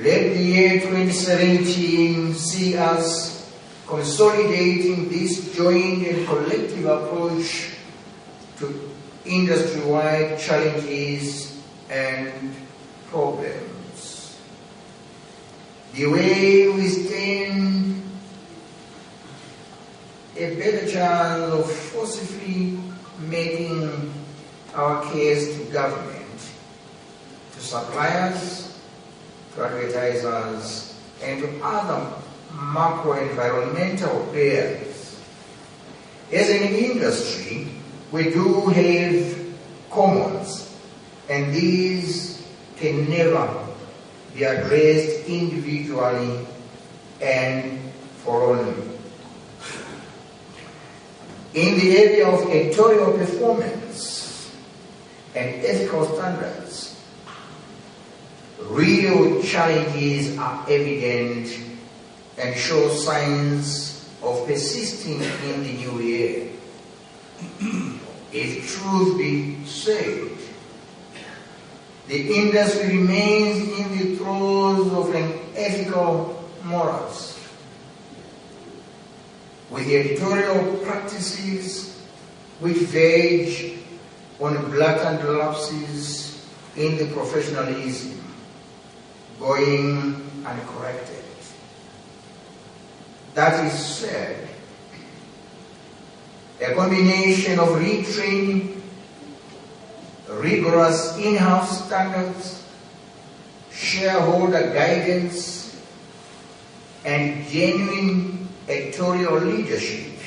Let the year 2017 see us consolidating this joint and collective approach to industry-wide challenges and problems. The way we stand a better chance of forcefully making our case to government, to suppliers, to advertisers, and to other macro-environmental players. As an industry, we do have commons, and these can never be addressed individually and forlornly. In the area of editorial performance and ethical standards, real challenges are evident and show signs of persisting in the new year. If truth be said, the industry remains in the throes of an ethical morass, with editorial practices which verge on blatant lapses in the professionalism going uncorrected. That is said, a combination of retraining, rigorous in-house standards, shareholder guidance, and genuine editorial leadership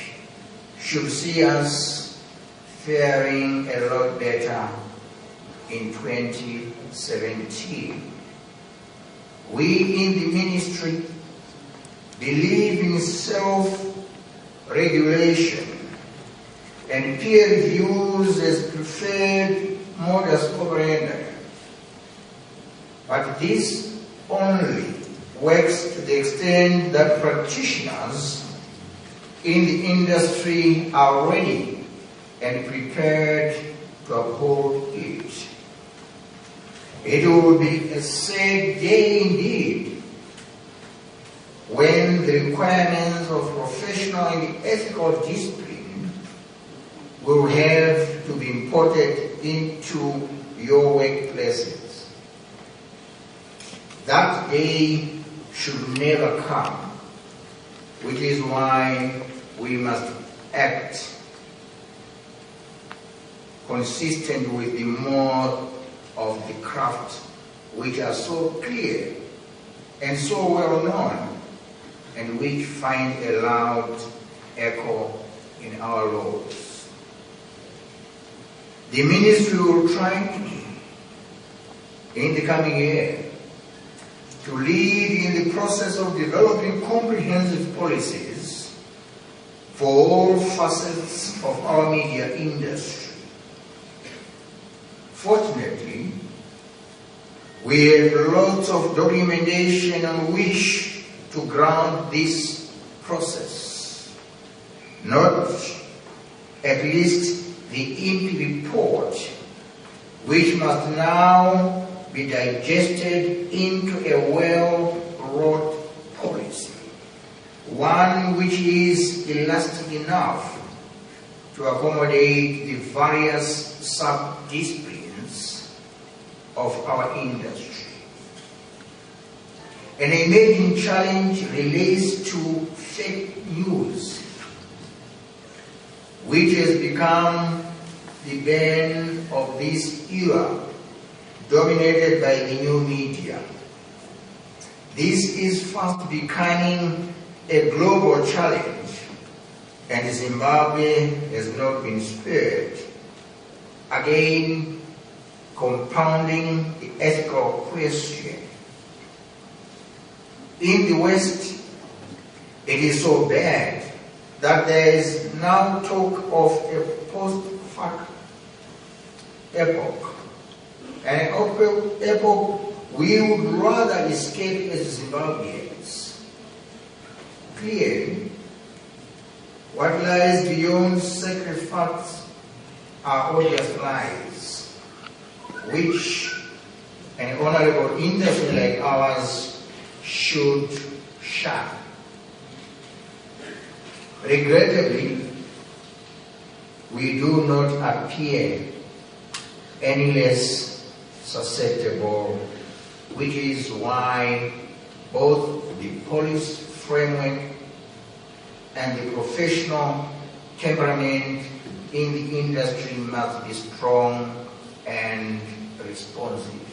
should see us faring a lot better in 2017. We in the ministry believe in self-regulation and peer reviews as preferred modus operandi. But this only works to the extent that practitioners in the industry are ready and prepared to uphold it. It will be a sad day indeed when the requirements of professional and ethical discipline will have to be imported into your workplaces. That day should never come, which is why we must act consistent with the mode of the craft, which are so clear and so well known, and which find a loud echo in our laws. The ministry will try in the coming year to lead in the process of developing comprehensive policies for all facets of our media industry. Fortunately, we have lots of documentation on which to ground this process, not at least the IMPI report, which must now be digested into a well-wrought policy, one which is elastic enough to accommodate the various sub-disciplines of our industry. An emerging challenge relates to fake news, which has become the bane of this era, dominated by the new media. This is fast becoming a global challenge, and Zimbabwe has not been spared, again compounding the ethical question. In the West, it is so bad that there is now talk of a post-fact epoch, an epoch we would rather escape as Zimbabweans. Clearly, what lies beyond sacred facts are obvious lies, which an honorable industry like ours should shine. Regrettably, we do not appear any less susceptible, which is why both the police framework and the professional temperament in the industry must be strong and responsive.